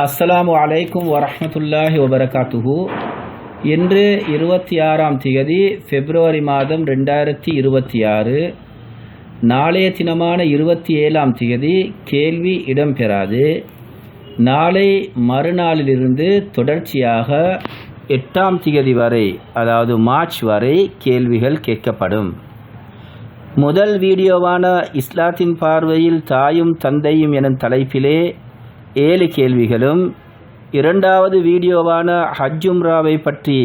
அஸ்ஸலாமு அலைக்கும் வரஹ்மத்துல்லாஹி வபரகாத்துஹு. இன்று 26ஆம் தேதி பிப்ரவரி மாதம் 2026. நாளைய தினமான 27ஆம் தேதி கேள்வி இடம்பெறாது. நாளை மறுநாளிலிருந்து தொடர்ச்சியாக 8ஆம் தேதி வரை, அதாவது மார்ச் வரை கேள்விகள் கேட்கப்படும். முதல் வீடியோவான இஸ்லாத்தின் பார்வையில் தாயும் தந்தையும் எனும் தலைப்பிலே 7 கேள்விகளும், இரண்டாவது வீடியோவான ஹஜ் உம்ராவை பற்றி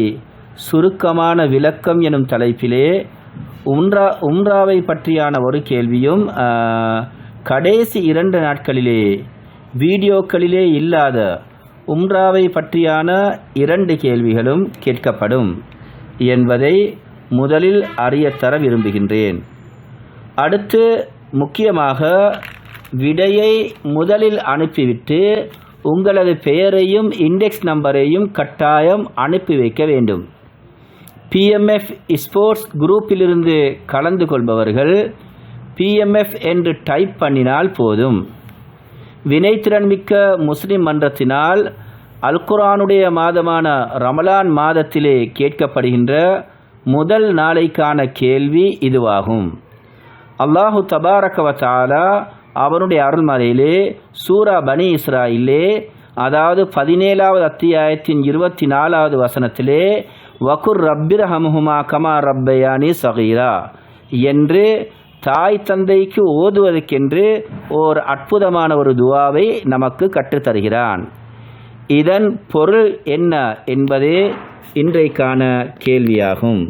சுருக்கமான விளக்கம் எனும் தலைப்பிலே உம்ராவை பற்றியான ஒரு கேள்வியும், கடைசி 2 நாட்களிலே வீடியோக்களிலே இல்லாத உம்ராவை பற்றியான 2 கேள்விகளும் கேட்கப்படும் என்பதை முதலில் அறியத்தர விரும்புகின்றேன். அடுத்து முக்கியமாக விடையை முதலில் அனுப்பிவிட்டு உங்களது பெயரையும் இண்டெக்ஸ் நம்பரையும் கட்டாயம் அனுப்பி வைக்க வேண்டும். PMF ஸ்போர்ட்ஸ் குரூப்பிலிருந்து கலந்து கொள்பவர்கள் PMF என்று டைப் பண்ணினால் போதும். வினைத்திறன் மிக்க முஸ்லிம் மன்றத்தினால் அல்குரானுடைய மாதமான ரமலான் மாதத்திலே கேட்கப்படுகின்ற முதல் நாளைக்கான கேள்வி இதுவாகும். அல்லாஹு தபாரக வ தஆலா அவனுடைய அருள்மறையிலே சூரா பனி இஸ்ராயிலே, அதாவது 17வது அத்தியாயத்தின் 24வது வசனத்திலே வகுர் ரப்பிர்ஹம்ஹுமா கமா ரப்பயானி சகீரா என்று தாய் தந்தைக்கு ஓதுவதற்கென்று ஓர் அற்புதமான ஒரு துவாவை நமக்கு கற்றுத்தருகிறான். இதன் பொருள் என்ன என்பதே இன்றைக்கான கேள்வியாகும்.